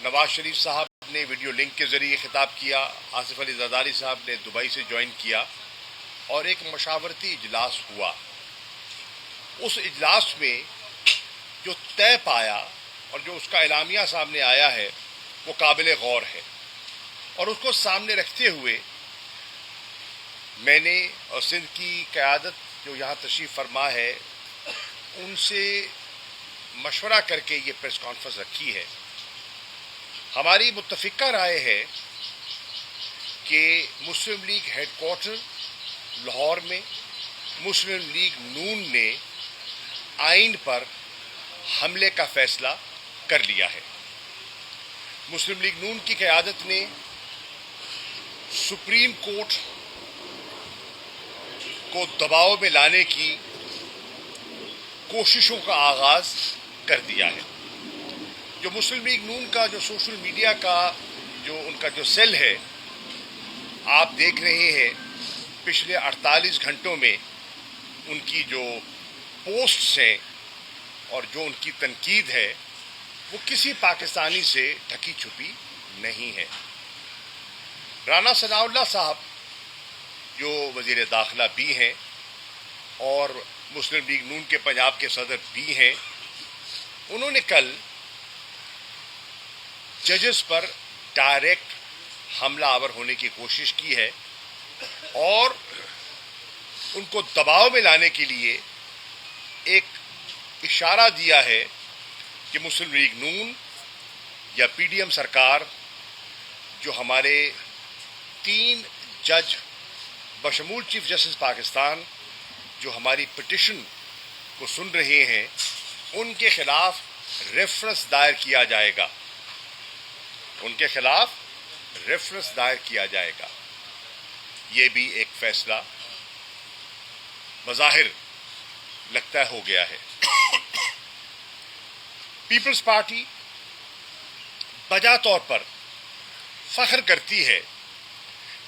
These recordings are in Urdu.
نواز شریف صاحب نے ویڈیو لنک کے ذریعے خطاب کیا، آصف علی زرداری صاحب نے دبئی سے جوائن کیا اور ایک مشاورتی اجلاس ہوا۔ اس اجلاس میں جو طے پایا اور جو اس کا اعلامیہ سامنے آیا ہے وہ قابل غور ہے، اور اس کو سامنے رکھتے ہوئے میں نے اور سندھ کی قیادت جو یہاں تشریف فرما ہے ان سے مشورہ کر کے یہ پریس کانفرنس رکھی ہے۔ ہماری متفقہ رائے ہے کہ مسلم لیگ ہیڈ کوارٹر لاہور میں مسلم لیگ نون نے آئین پر حملے کا فیصلہ کر لیا ہے۔ مسلم لیگ نون کی قیادت نے سپریم کورٹ کو دباؤ میں لانے کی کوششوں کا آغاز کر دیا ہے۔ جو مسلم لیگ نون کا جو سوشل میڈیا کا ان کا جو سیل ہے، آپ دیکھ رہے ہیں پچھلے 48 گھنٹوں میں ان کی جو پوسٹس ہیں اور جو ان کی تنقید ہے وہ کسی پاکستانی سے ڈھکی چھپی نہیں ہے۔ رانا ثناء اللہ صاحب جو وزیر داخلہ بھی ہیں اور مسلم لیگ نون کے پنجاب کے صدر بھی ہیں، انہوں نے کل ججز پر ڈائریکٹ حملہ آور ہونے کی کوشش کی ہے اور ان کو دباؤ میں لانے کے لیے ایک اشارہ دیا ہے کہ مسلم لیگ نون یا پی ڈی ایم سرکار جو ہمارے 3 جج بشمول چیف جسٹس پاکستان جو ہماری پٹیشن کو سن رہے ہیں ان کے خلاف ریفرنس دائر کیا جائے گا، ان کے خلاف ریفرنس دائر کیا جائے گا۔ یہ بھی ایک فیصلہ بظاہر لگتا ہو گیا ہے۔ پیپلز پارٹی بجا طور پر فخر کرتی ہے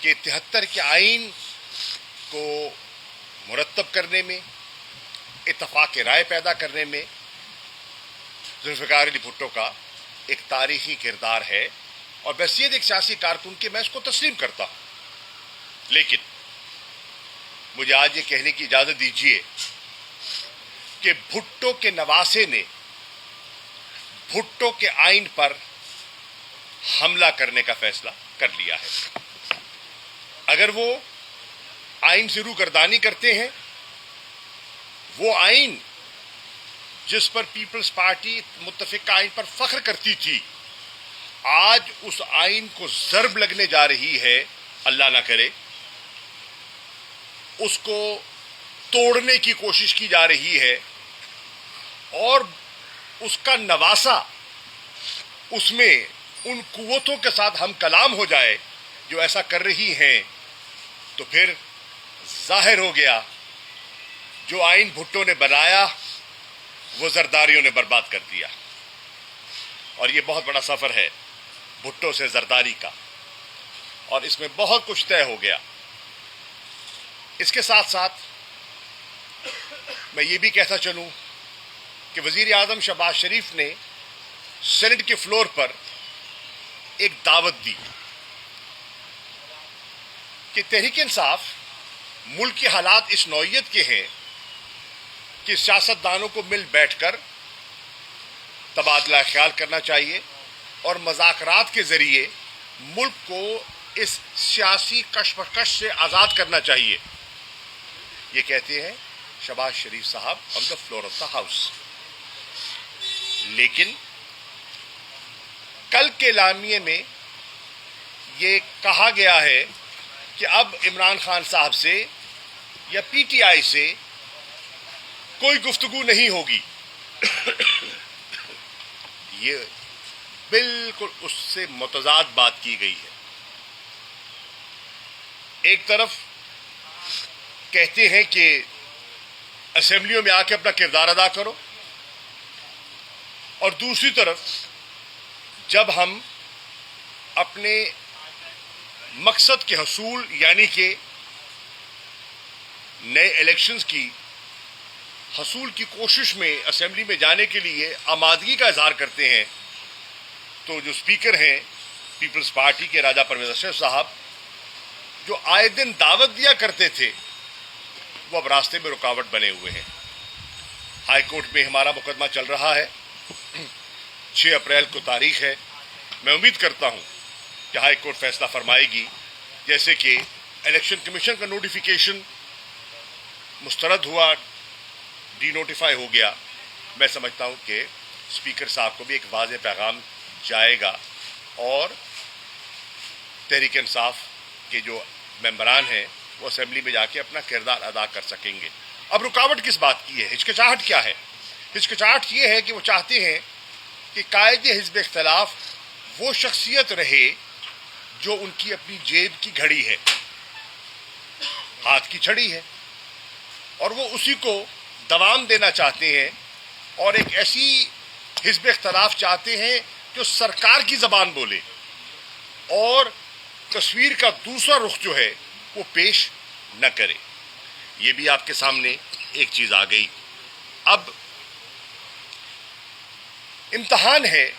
کہ 73 کے آئین کو مرتب کرنے میں، اتفاق رائے پیدا کرنے میں ذوالفقار علی بھٹو کا ایک تاریخی کردار ہے، اور بحیثیت ایک سیاسی کارکن کے میں اس کو تسلیم کرتا ہوں۔ لیکن مجھے آج یہ کہنے کی اجازت دیجیے کہ بھٹو کے نواسے نے بھٹو کے آئین پر حملہ کرنے کا فیصلہ کر لیا ہے۔ اگر وہ آئین سے روگردانی کرتے ہیں، وہ آئین جس پر پیپلز پارٹی متفقہ آئین پر فخر کرتی تھی، آج اس آئین کو ضرب لگنے جا رہی ہے، اللہ نہ کرے اس کو توڑنے کی کوشش کی جا رہی ہے، اور اس کا نواسا اس میں ان قوتوں کے ساتھ ہم کلام ہو جائے جو ایسا کر رہی ہیں، تو پھر ظاہر ہو گیا جو آئین بھٹو نے بنایا وہ زرداریوں نے برباد کر دیا۔ اور یہ بہت بڑا سفر ہے بھٹو سے زرداری کا، اور اس میں بہت کچھ طے ہو گیا۔ اس کے ساتھ ساتھ میں یہ بھی کہتا چلوں کہ وزیر اعظم شہباز شریف نے سینٹ کے فلور پر ایک دعوت دی کہ تحریک انصاف ملک کے حالات اس نوعیت کے ہیں کہ سیاستدانوں کو مل بیٹھ کر تبادلہ خیال کرنا چاہیے اور مذاکرات کے ذریعے ملک کو اس سیاسی کشمکش سے آزاد کرنا چاہیے۔ یہ کہتے ہیں شہباز شریف صاحب on the floor of the house. لیکن کل کے اعلامیے میں یہ کہا گیا ہے کہ اب عمران خان صاحب سے یا پی ٹی آئی سے کوئی گفتگو نہیں ہوگی۔ یہ بالکل اس سے متضاد بات کی گئی ہے۔ ایک طرف کہتے ہیں کہ اسمبلیوں میں آ کے اپنا کردار ادا کرو، اور دوسری طرف جب ہم اپنے مقصد کے حصول یعنی کہ نئے الیکشنز کی حصول کی کوشش میں اسمبلی میں جانے کے لیے آمادگی کا اظہار کرتے ہیں، تو جو اسپیکر ہیں پیپلز پارٹی کے راجہ پرویز اشرف صاحب، جو آئے دن دعوت دیا کرتے تھے، وہ اب راستے میں رکاوٹ بنے ہوئے ہیں۔ ہائی کورٹ میں ہمارا مقدمہ چل رہا ہے، 6 اپریل کو تاریخ ہے۔ میں امید کرتا ہوں کہ ہائی کورٹ فیصلہ فرمائے گی، جیسے کہ الیکشن کمیشن کا نوٹیفیکیشن مسترد ہوا، ڈی نوٹیفائی ہو گیا۔ میں سمجھتا ہوں کہ اسپیکر صاحب کو بھی ایک واضح پیغام جائے گا اور تحریک انصاف کے جو ممبران ہیں وہ اسمبلی میں جا کے اپنا کردار ادا کر سکیں گے۔ اب رکاوٹ کس بات کی ہے؟ ہچکچاہٹ کیا ہے؟ ہچکچاہٹ یہ ہے کہ وہ چاہتے ہیں کہ قائد حزب اختلاف وہ شخصیت رہے جو ان کی اپنی جیب کی گھڑی ہے، ہاتھ کی چھڑی ہے، اور وہ اسی کو دوام دینا چاہتے ہیں، اور ایک ایسی حزب اختلاف چاہتے ہیں جو سرکار کی زبان بولے اور تصویر کا دوسرا رخ جو ہے وہ پیش نہ کرے۔ یہ بھی آپ کے سامنے ایک چیز آ گئی۔ اب امتحان ہے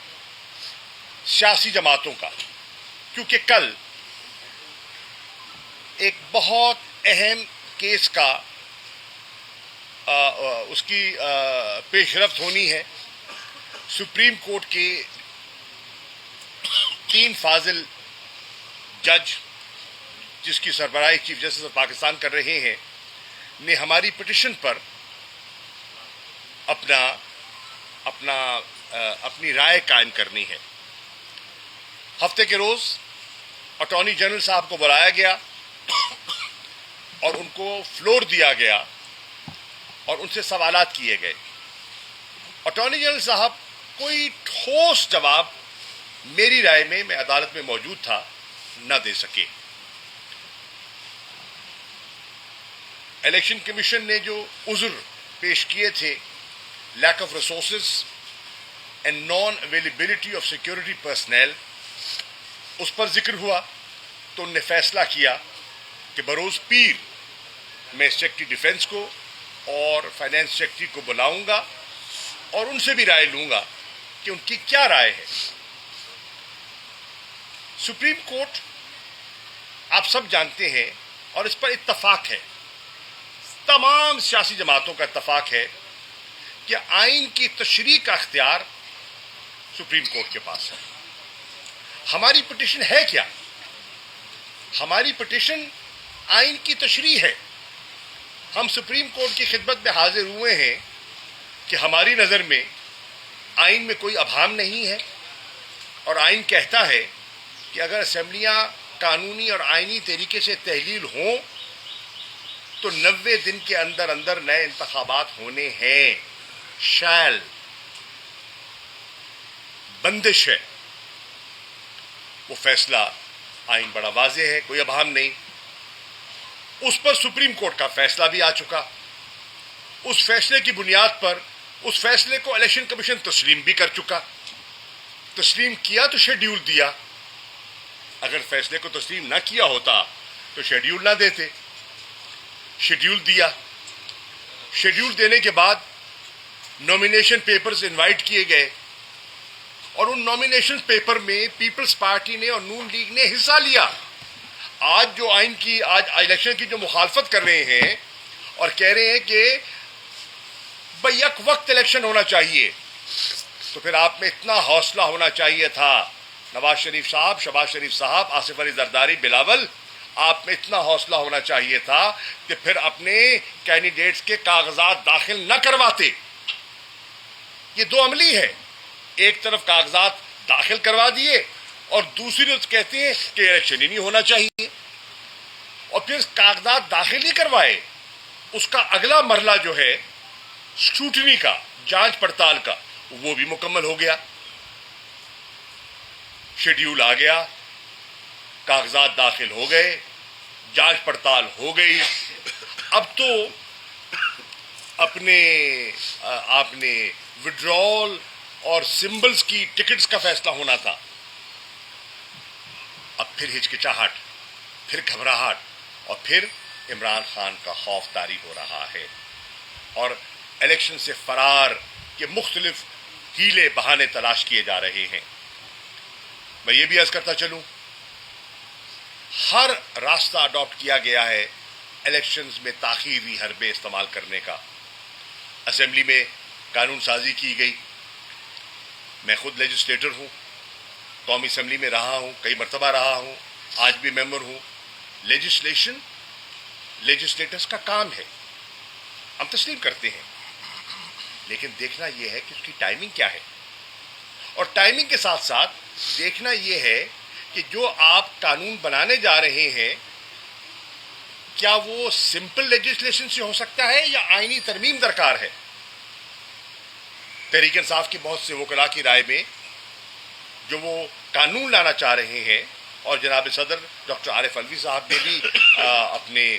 سیاسی جماعتوں کا، کیونکہ کل ایک بہت اہم کیس کا اس کی پیش رفت ہونی ہے۔ سپریم کورٹ کے 3 فاضل جج، جس کی سربراہی چیف جسٹس آف پاکستان کر رہے ہیں، نے ہماری پٹیشن پر اپنی رائے قائم کرنی ہے۔ ہفتے کے روز اٹارنی جنرل صاحب کو بلایا گیا اور ان کو فلور دیا گیا اور ان سے سوالات کیے گئے۔ اٹارنی جنرل صاحب کوئی ٹھوس جواب میری رائے میں عدالت میں موجود تھا نہ دے سکے۔ الیکشن کمیشن نے جو عذر پیش کیے تھے، lack of resources and non availability of security personnel, اس پر ذکر ہوا تو انہوں نے فیصلہ کیا کہ بروز پیر میں سیکرٹری ڈیفنس کو اور فائنانس سیکرٹری کو بلاؤں گا اور ان سے بھی رائے لوں گا کہ ان کی کیا رائے ہے۔ سپریم کورٹ، آپ سب جانتے ہیں اور اس پر اتفاق ہے، تمام سیاسی جماعتوں کا اتفاق ہے کہ آئین کی تشریح کا اختیار سپریم کورٹ کے پاس ہے۔ ہماری پٹیشن ہے کیا؟ ہماری پٹیشن آئین کی تشریح ہے۔ ہم سپریم کورٹ کی خدمت میں حاضر ہوئے ہیں کہ ہماری نظر میں آئین میں کوئی ابہام نہیں ہے، اور آئین کہتا ہے کہ اگر اسمبلیاں قانونی اور آئینی طریقے سے تحلیل ہوں تو 90 دن کے اندر اندر نئے انتخابات ہونے ہیں۔ شیل بندش ہے، وہ فیصلہ آئین بڑا واضح ہے، کوئی ابہام نہیں۔ اس پر سپریم کورٹ کا فیصلہ بھی آ چکا۔ اس فیصلے کی بنیاد پر اس فیصلے کو الیکشن کمیشن تسلیم بھی کر چکا۔ تسلیم کیا تو شیڈیول دیا، اگر فیصلے کو تسلیم نہ کیا ہوتا تو شیڈیول نہ دیتے۔ شیڈیول دیا، شیڈیول دینے کے بعد نومینیشن پیپرز انوائٹ کیے گئے، اور ان نومینیشن پیپر میں پیپلز پارٹی نے اور نون لیگ نے حصہ لیا۔ آج الیکشن کی جو مخالفت کر رہے ہیں اور کہہ رہے ہیں کہ بھئی یک وقت الیکشن ہونا چاہیے، تو پھر آپ میں اتنا حوصلہ ہونا چاہیے تھا، نواز شریف صاحب، شہباز شریف صاحب، آصف علی زرداری، بلاول، آپ میں اتنا حوصلہ ہونا چاہیے تھا کہ پھر اپنے کینڈیڈیٹس کے کاغذات داخل نہ کرواتے۔ یہ دو عملی ہے، ایک طرف کاغذات داخل کروا دیے اور دوسری طرف کہتے ہیں کہ الیکشن ہی نہیں ہونا چاہیے، اور پھر کاغذات داخل ہی کروائے، اس کا اگلا مرحلہ جو ہے اسکروٹنی کا، جانچ پڑتال کا، وہ بھی مکمل ہو گیا۔ شیڈیول آ گیا، کاغذات داخل ہو گئے، جانچ پڑتال ہو گئی۔ اب تو آپ نے وڈرال اور سمبلز کی ٹکٹس کا فیصلہ ہونا تھا۔ اب پھر ہچکچاہٹ، پھر گھبراہٹ، اور پھر عمران خان کا خوف طاری ہو رہا ہے، اور الیکشن سے فرار کے مختلف ہیلے بہانے تلاش کیے جا رہے ہیں۔ میں یہ بھی عرض کرتا چلوں، ہر راستہ اڈاپٹ کیا گیا ہے الیکشنز میں تاخیری حربے استعمال کرنے کا۔ اسمبلی میں قانون سازی کی گئی، میں خود لیجسلیٹر ہوں، قومی اسمبلی میں رہا ہوں، کئی مرتبہ رہا ہوں، آج بھی ممبر ہوں۔ لیجسلیشن لیجسلیٹرز کا کام ہے، ہم تسلیم کرتے ہیں، لیکن دیکھنا یہ ہے کہ اس کی ٹائمنگ کیا ہے، اور ٹائمنگ کے ساتھ ساتھ دیکھنا یہ ہے کہ جو آپ قانون بنانے جا رہے ہیں کیا وہ سمپل لیجسلیشن سے ہو سکتا ہے یا آئینی ترمیم درکار ہے۔ تحریک انصاف کے بہت سے وکلاء کی رائے میں جو وہ قانون لانا چاہ رہے ہیں، اور جناب صدر ڈاکٹر عارف علوی صاحب نے بھی اپنے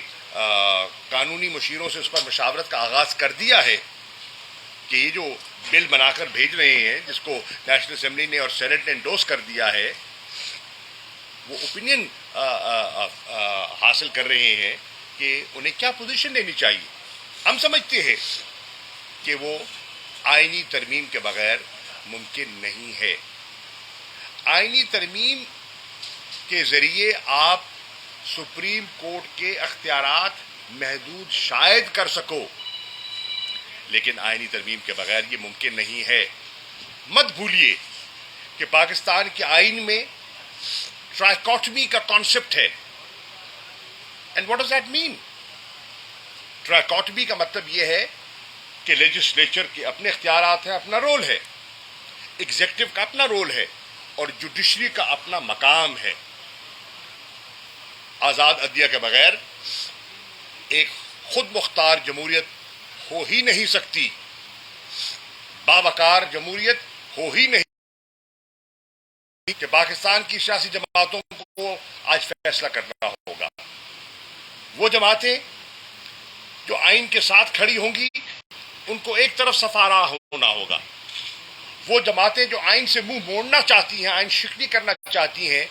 قانونی مشیروں سے اس پر مشاورت کا آغاز کر دیا ہے کہ یہ جو بل بنا کر بھیج رہے ہیں، جس کو نیشنل اسمبلی نے اور سینٹ نے انڈوس کر دیا ہے، وہ اوپینین حاصل کر رہے ہیں کہ انہیں کیا پوزیشن لینی چاہیے۔ ہم سمجھتے ہیں کہ وہ آئینی ترمیم کے بغیر ممکن نہیں ہے۔ آئینی ترمیم کے ذریعے آپ سپریم کورٹ کے اختیارات محدود شاید کر سکو، لیکن آئینی ترمیم کے بغیر یہ ممکن نہیں ہے۔ مت بھولیے کہ پاکستان کے آئین میں ٹرائیکاٹمی کا کانسیپٹ ہے۔ اینڈ واٹ ڈز دیٹ مین؟ ٹرائیکاٹمی کا مطلب یہ ہے کہ لیجسلیچر کے اپنے اختیارات ہیں، اپنا رول ہے، ایگزیکٹو کا اپنا رول ہے، اور جوڈیشری کا اپنا مقام ہے۔ آزاد عدلیہ کے بغیر ایک خود مختار جمہوریت ہو ہی نہیں سکتی، باوقار جمہوریت ہو ہی نہیں کہ پاکستان کی سیاسی جماعتوں کو آج فیصلہ کرنا ہوگا۔ وہ جماعتیں جو آئین کے ساتھ کھڑی ہوں گی ان کو ایک طرف سفارا ہونا ہوگا، وہ جماعتیں جو آئین سے منہ موڑنا چاہتی ہیں، آئین شکنی کرنا چاہتی ہیں،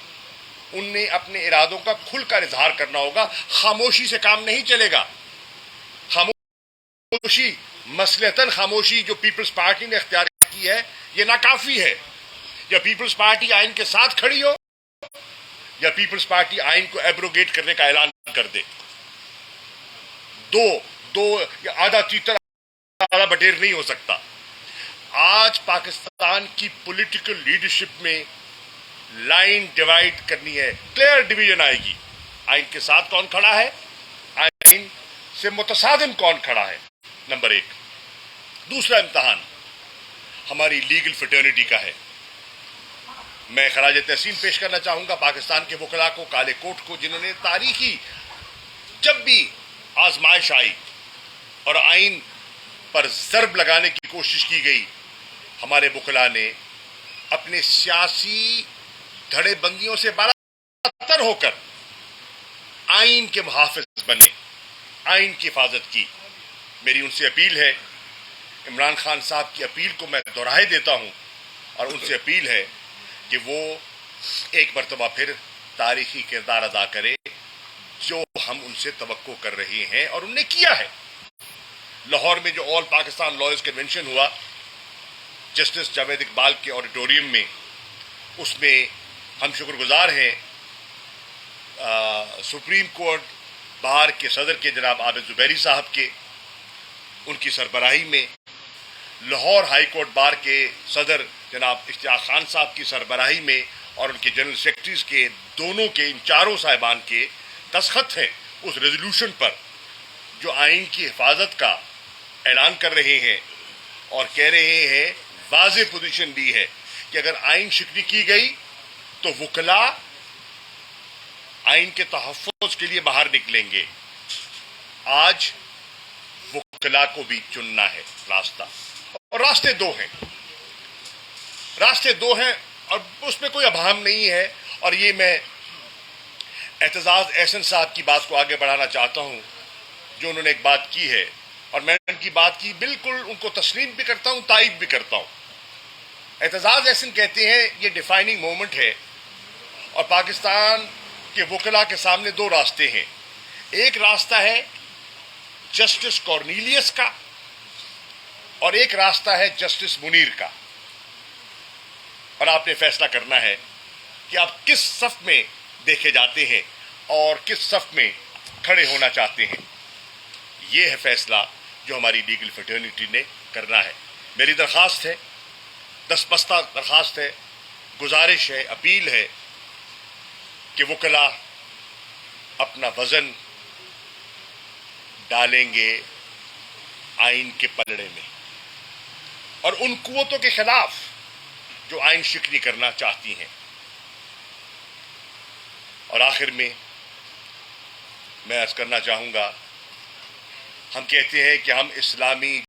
ان نے اپنے ارادوں کا کھل کر اظہار کرنا ہوگا۔ خاموشی سے کام نہیں چلے گا۔ خاموشی، مصلحتاً خاموشی جو پیپلز پارٹی نے اختیار کی ہے، یہ ناکافی ہے۔ یا پیپلز پارٹی آئین کے ساتھ کھڑی ہو یا پیپلز پارٹی آئین کو ایبروگیٹ کرنے کا اعلان کر دے۔ دو آدھا تیتر آدھا بٹیر نہیں ہو سکتا۔ آج پاکستان کی پولیٹیکل لیڈرشپ میں لائن ڈیوائیڈ کرنی ہے، کلیئر ڈویژن آئے گی۔ آئین کے ساتھ کون کھڑا ہے، آئین سے متصادم کون کھڑا ہے، نمبر ایک۔ دوسرا امتحان ہماری لیگل فٹرنیٹی کا ہے۔ میں خراج تحسین پیش کرنا چاہوں گا پاکستان کے وکلاء کو، کالے کوٹ کو، جنہوں نے تاریخی جب بھی آزمائش آئی اور آئین پر ضرب لگانے کی کوشش کی گئی، ہمارے وکلاء نے اپنے سیاسی دھڑے بندیوں سے بالاتر ہو کر آئین کے محافظ بنے، آئین کی حفاظت کی۔ میری ان سے اپیل ہے، عمران خان صاحب کی اپیل کو میں دہرائے دیتا ہوں، اور ان سے اپیل ہے کہ وہ ایک مرتبہ پھر تاریخی کردار ادا کرے جو ہم ان سے توقع کر رہے ہیں، اور انہوں نے کیا ہے۔ لاہور میں جو آل پاکستان لائرز کنونشن ہوا جسٹس جاوید اقبال کے آڈیٹوریم میں، اس میں ہم شکر گزار ہیں سپریم کورٹ بار کے صدر کے جناب عابد زبیری صاحب کے، ان کی سربراہی میں، لاہور ہائی کورٹ بار کے صدر جناب اشتیاق خان صاحب کی سربراہی میں، اور ان کے جنرل سیکرٹریز کے دونوں کے، ان چاروں صاحبان کے دستخط ہیں اس ریزولوشن پر جو آئین کی حفاظت کا اعلان کر رہے ہیں، اور کہہ رہے ہیں، واضح پوزیشن دی ہے کہ اگر آئین شکنی کی گئی تو وکلاء آئین کے تحفظ کے لیے باہر نکلیں گے۔ آج وکلاء کو بھی چننا ہے راستہ، اور راستے دو ہیں، اور اس میں کوئی ابہام نہیں ہے۔ اور یہ میں اعتزاز احسن صاحب کی بات کو آگے بڑھانا چاہتا ہوں، جو انہوں نے ایک بات کی ہے، اور میں ان کی بات کی بالکل ان کو تسلیم بھی کرتا ہوں، تائید بھی کرتا ہوں۔ اعتزاز احسن کہتے ہیں یہ ڈیفائننگ مومنٹ ہے، اور پاکستان کے وکلاء کے سامنے دو راستے ہیں۔ ایک راستہ ہے جسٹس کارنیلیس کا، اور ایک راستہ ہے جسٹس منیر کا، اور آپ نے فیصلہ کرنا ہے کہ آپ کس صف میں دیکھے جاتے ہیں اور کس صف میں کھڑے ہونا چاہتے ہیں. یہ ہے فیصلہ جو ہماری لیگل فیٹرنیٹی نے کرنا ہے. میری درخواست ہے، دستبستہ درخواست ہے، گزارش ہے، اپیل ہے کہ وکلا اپنا وزن ڈالیں گے آئین کے پلڑے میں اور ان قوتوں کے خلاف جو آئین شکنی کرنا چاہتی ہیں. اور آخر میں عرض کرنا چاہوں گا، ہم کہتے ہیں کہ ہم اسلامی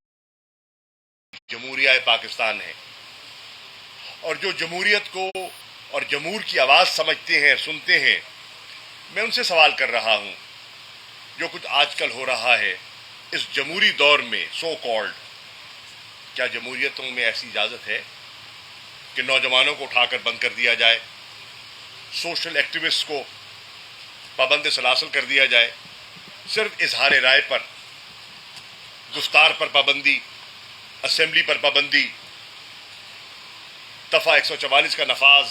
جمہوریہ پاکستان ہیں، اور جو جمہوریت کو اور جمہور کی آواز سمجھتے ہیں، سنتے ہیں، میں ان سے سوال کر رہا ہوں، جو کچھ آج کل ہو رہا ہے اس جمہوری دور میں سو کالڈ، کیا جمہوریتوں میں ایسی اجازت ہے کہ نوجوانوں کو اٹھا کر بند کر دیا جائے، سوشل ایکٹیوسٹ کو پابند سلاسل کر دیا جائے، صرف اظہار رائے پر، گفتار پر پابندی، اسمبلی پر پابندی، دفعہ 144 کا نفاذ،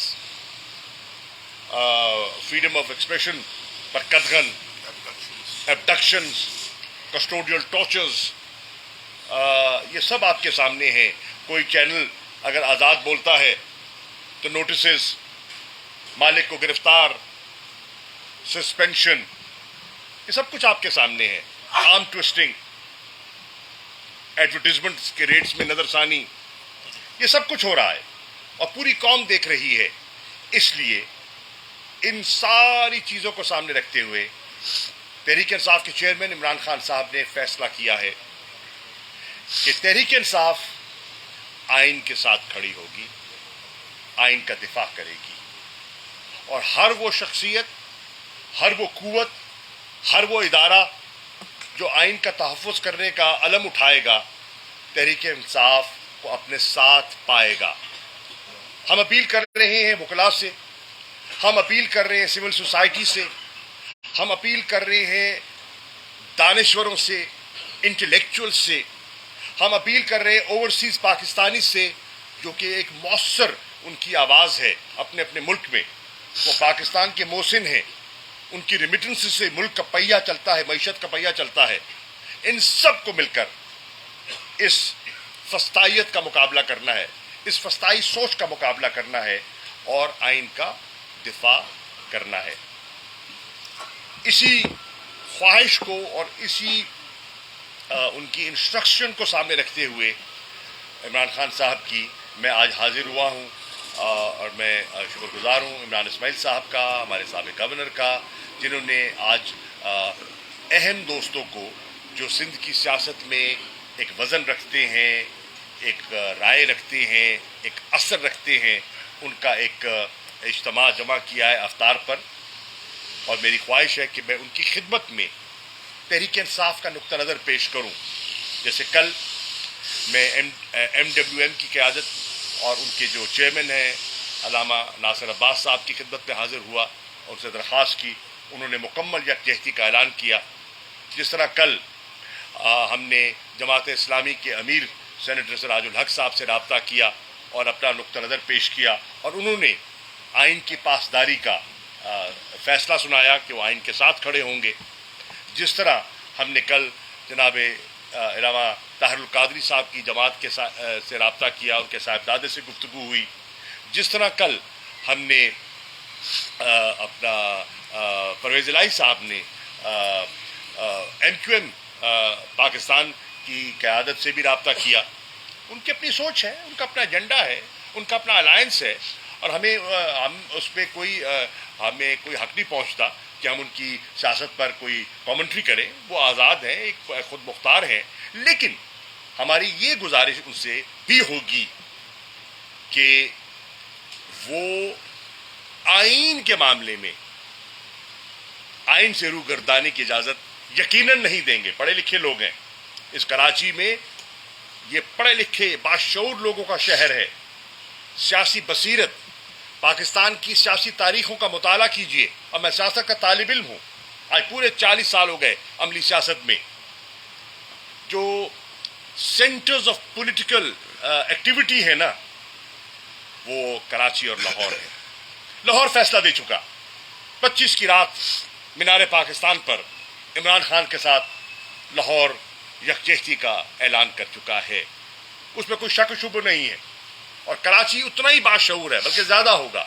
فریڈم آف ایکسپریشن پر قدغن، ایبڈکشنز، کسٹوڈیل ٹارچرز، یہ سب آپ کے سامنے ہیں. کوئی چینل اگر آزاد بولتا ہے تو نوٹسز، مالک کو گرفتار، سسپینشن، یہ سب کچھ آپ کے سامنے ہے. آرم ٹوسٹنگ، ایڈورٹیزمنٹس کے ریٹس میں نظر ثانی، یہ سب کچھ ہو رہا ہے اور پوری قوم دیکھ رہی ہے. اس لیے ان ساری چیزوں کو سامنے رکھتے ہوئے تحریک انصاف کے چیئرمین عمران خان صاحب نے فیصلہ کیا ہے کہ تحریک انصاف آئین کے ساتھ کھڑی ہوگی، آئین کا دفاع کرے گی، اور ہر وہ شخصیت، ہر وہ قوت، ہر وہ ادارہ جو آئین کا تحفظ کرنے کا علم اٹھائے گا، تحریک انصاف کو اپنے ساتھ پائے گا. ہم اپیل کر رہے ہیں وکلاء سے، ہم اپیل کر رہے ہیں سول سوسائٹی سے، ہم اپیل کر رہے ہیں دانشوروں سے، انٹلیکچوئل سے، ہم اپیل کر رہے ہیں اوورسیز پاکستانی سے، جو کہ ایک مؤثر ان کی آواز ہے اپنے اپنے ملک میں، وہ پاکستان کے محسن ہیں، ان کی ریمیٹنس سے ملک کا پہیہ چلتا ہے، معیشت کا پہیہ چلتا ہے. ان سب کو مل کر اس فسطائیت کا مقابلہ کرنا ہے، اس فسطائی سوچ کا مقابلہ کرنا ہے اور آئین کا دفاع کرنا ہے. اسی خواہش کو اور اسی ان کی انسٹرکشن کو سامنے رکھتے ہوئے عمران خان صاحب کی میں آج حاضر ہوا ہوں، اور میں شکر گزار ہوں عمران اسماعیل صاحب کا، ہمارے سابق گورنر کا، جنہوں نے آج اہم دوستوں کو جو سندھ کی سیاست میں ایک وزن رکھتے ہیں، ایک رائے رکھتے ہیں، ایک اثر رکھتے ہیں، ان کا ایک اجتماع جمع کیا ہے افطار پر. اور میری خواہش ہے کہ میں ان کی خدمت میں تحریک انصاف کا نقطہ نظر پیش کروں. جیسے کل میں ایم ڈبلیو ایم کی قیادت اور ان کے جو چیئرمین ہیں علامہ ناصر عباس صاحب کی خدمت میں حاضر ہوا اور ان سے درخواست کی، انہوں نے مکمل یکجہتی کا اعلان کیا. جس طرح کل ہم نے جماعت اسلامی کے امیر سینیٹر سراج الحق صاحب سے رابطہ کیا اور اپنا نقطہ نظر پیش کیا، اور انہوں نے آئین کی پاسداری کا فیصلہ سنایا کہ وہ آئین کے ساتھ کھڑے ہوں گے. جس طرح ہم نے کل جناب علامہ طاہر القادری صاحب کی جماعت کے سے رابطہ کیا، ان کے صاحبزادے سے گفتگو ہوئی. جس طرح کل ہم نے اپنا پرویز الہی صاحب نے ایم کیو ایم پاکستان کی قیادت سے بھی رابطہ کیا. ان کی اپنی سوچ ہے، ان کا اپنا ایجنڈا ہے، ان کا اپنا الائنس ہے، اور ہم اس پہ ہمیں کوئی حق نہیں پہنچتا کہ ہم ان کی سیاست پر کوئی کامنٹری کریں. وہ آزاد ہیں، ایک خود مختار ہیں. لیکن ہماری یہ گزارش ان سے بھی ہوگی کہ وہ آئین کے معاملے میں آئین سے روگردانی کی اجازت یقیناً نہیں دیں گے. پڑھے لکھے لوگ ہیں اس کراچی میں، یہ پڑھے لکھے باشعور لوگوں کا شہر ہے. سیاسی بصیرت، پاکستان کی سیاسی تاریخوں کا مطالعہ کیجئے، اور میں سیاست کا طالب علم ہوں، آج پورے 40 سال ہو گئے عملی سیاست میں. جو سینٹرز آف پولیٹیکل ایکٹیویٹی ہے نا، وہ کراچی اور لاہور ہے. لاہور فیصلہ دے چکا. 25 کی رات مینار پاکستان پر عمران خان کے ساتھ لاہور یکجہتی کا اعلان کر چکا ہے. اس میں کوئی شک و شبہ نہیں ہے. اور کراچی اتنا ہی باشعور ہے بلکہ زیادہ ہوگا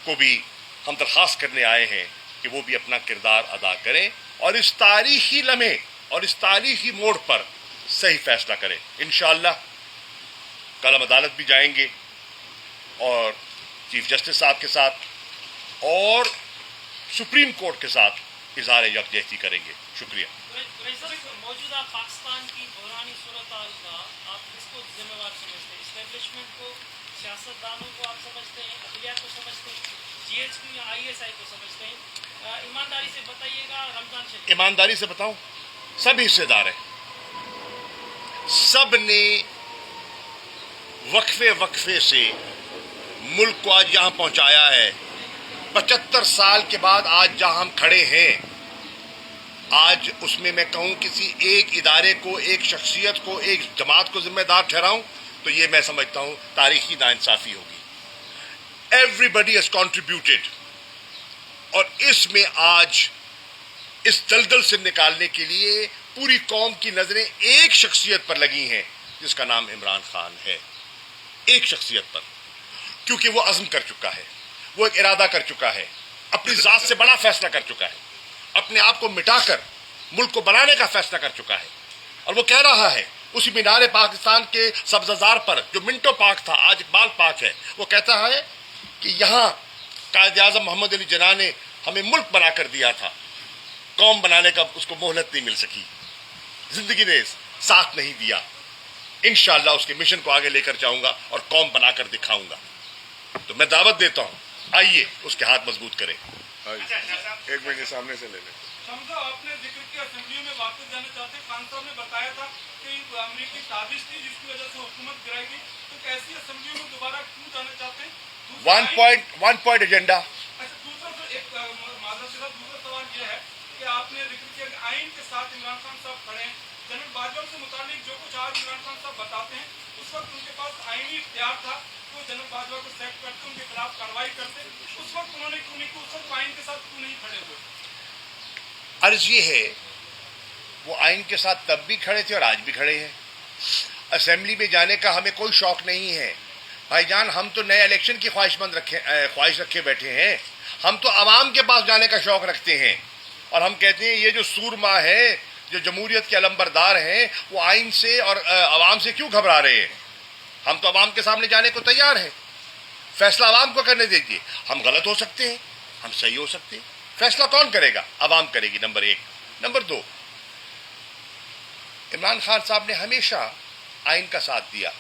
کو بھی ہم درخواست کرنے آئے ہیں کہ وہ بھی اپنا کردار ادا کریں اور اس تاریخی لمحے اور اس تاریخی موڑ پر صحیح فیصلہ کریں. انشاءاللہ کل ہم عدالت بھی جائیں گے اور چیف جسٹس صاحب کے ساتھ اور سپریم کورٹ کے ساتھ اظہار یکجہتی کریں گے. شکریہ. موجودہ پاکستان کی بحرانی صورتحال کا آپ کس کو ذمہ وار سمجھتے ہیں؟ اسٹیبلشمنٹ کو، سیاستدانوں کو آپ سمجھتے ہیں، عدلیہ کو سمجھتے ہیں، جی ایچ کیو یا آئی ایس آئی کو سمجھتے ہیں؟ ایمانداری سے بتائیے گا. رمضان شریف ایمانداری سے بتاؤں، سب حصے دار ہیں. سب نے وقفے سے ملک کو آج یہاں پہنچایا ہے. 75 سال کے بعد آج جہاں ہم کھڑے ہیں، آج اس میں کہوں کسی ایک ادارے کو، ایک شخصیت کو، ایک جماعت کو ذمہ دار ٹھہراؤں تو یہ میں سمجھتا ہوں تاریخی ناانصافی ہوگی. Everybody has contributed. اور اس میں آج اس دلدل سے نکالنے کے لیے پوری قوم کی نظریں ایک شخصیت پر لگی ہیں جس کا نام عمران خان ہے. ایک شخصیت پر، کیونکہ وہ عزم کر چکا ہے، وہ ایک ارادہ کر چکا ہے، اپنی ذات سے بڑا فیصلہ کر چکا ہے، اپنے آپ کو مٹا کر ملک کو بنانے کا فیصلہ کر چکا ہے. اور وہ کہہ رہا ہے اسی مینار پاکستان کے سبززار پر جو منٹو پارک تھا آج اقبال پارک ہے، وہ کہتا ہے کہ یہاں قائد اعظم محمد علی جناح نے ہمیں ملک بنا کر دیا تھا، قوم بنانے کا اس کو مہلت نہیں مل سکی، زندگی نے ساتھ نہیں دیا. انشاءاللہ اس کے مشن کو آگے لے کر جاؤں گا اور قوم بنا کر دکھاؤں گا. تو میں دعوت دیتا ہوں، آئیے اس کے ہاتھ مضبوط کریں. ایک منٹ سامنے سے لے لیں. سمجھو آپ نے ذکر کیا اسمبلی میں واپس جانا چاہتے ہیں. خان صاحب نے بتایا تھا کہ امریکی سازش تھی جس کی وجہ سے حکومت گرائی گئی. تو کیسی اسمبلیوں میں دوبارہ کیوں جانا چاہتے ہیں؟ One point agenda. اچھا، دوسرا ایک معذرت سے دوسرا سوال یہ ہے کہ آپ نے ذکر کیا کہ آئین کے ساتھ عمران خان صاحب کھڑے ہیں. جنرل باجوہ سے متعلق جو کچھ آج عمران خان صاحب بتاتے ہیں، اس وقت ان کے پاس آئینی اختیار تھا تو جنرل باجوہ کو سیٹ کرتے، ان کے خلاف کارروائی کرتے. اس وقت انہوں نے کیوں نہیں کیا؟ اس وقت آئین کے ساتھ کیوں نہیں کھڑے ہوئے؟ عرض یہ ہے وہ آئین کے ساتھ تب بھی کھڑے تھے اور آج بھی کھڑے ہیں. اسمبلی میں جانے کا ہمیں کوئی شوق نہیں ہے بھائی جان. ہم تو نئے الیکشن کی خواہش رکھے بیٹھے ہیں. ہم تو عوام کے پاس جانے کا شوق رکھتے ہیں اور ہم کہتے ہیں یہ جو سورما ہے، جو جمہوریت کے علمبردار ہیں، وہ آئین سے اور عوام سے کیوں گھبرا رہے ہیں؟ ہم تو عوام کے سامنے جانے کو تیار ہیں. فیصلہ عوام کو کرنے دیجیے. ہم غلط ہو سکتے ہیں، ہم صحیح ہو سکتے ہیں. فیصلہ کون کرے گا؟ عوام کرے گی. نمبر 1. نمبر 2، عمران خان صاحب نے ہمیشہ آئین کا ساتھ دیا.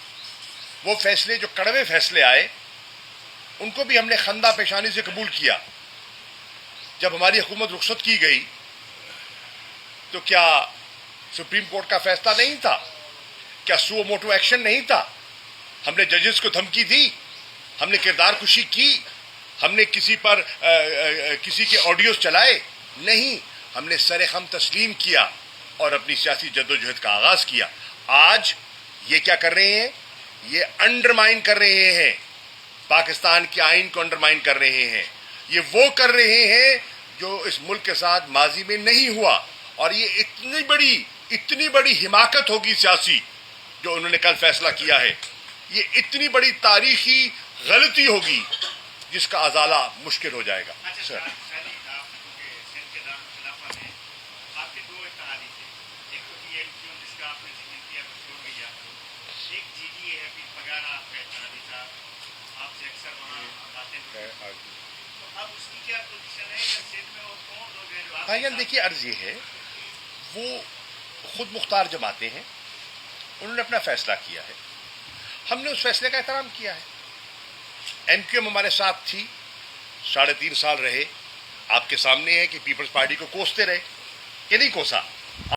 وہ فیصلے جو کڑوے فیصلے آئے ان کو بھی ہم نے خندہ پیشانی سے قبول کیا. جب ہماری حکومت رخصت کی گئی تو کیا سپریم کورٹ کا فیصلہ نہیں تھا؟ کیا سو موٹو ایکشن نہیں تھا؟ ہم نے ججز کو دھمکی دی، ہم نے کردار کشی کی، ہم نے کسی پر کسی کے آڈیوز چلائے؟ نہیں. ہم نے سر خم تسلیم کیا اور اپنی سیاسی جدوجہد کا آغاز کیا. آج یہ کیا کر رہے ہیں؟ یہ انڈرمائن کر رہے ہیں، پاکستان کے آئین کو انڈرمائن کر رہے ہیں. یہ وہ کر رہے ہیں جو اس ملک کے ساتھ ماضی میں نہیں ہوا. اور یہ اتنی بڑی حماقت ہوگی سیاسی جو انہوں نے کل فیصلہ کیا ہے. یہ اتنی بڑی تاریخی غلطی ہوگی جس کا ازالہ مشکل ہو جائے گا. سر بھائی جان دیکھیے، عرض یہ ہے وہ خود مختار جماعتیں ہیں، انہوں نے اپنا فیصلہ کیا ہے، ہم نے اس فیصلے کا احترام کیا ہے. ایم کیو ایم ہمارے ساتھ تھی، 3.5 سال رہے. آپ کے سامنے ہے کہ پیپلز پارٹی کو کوستے رہے کہ نہیں کوسا.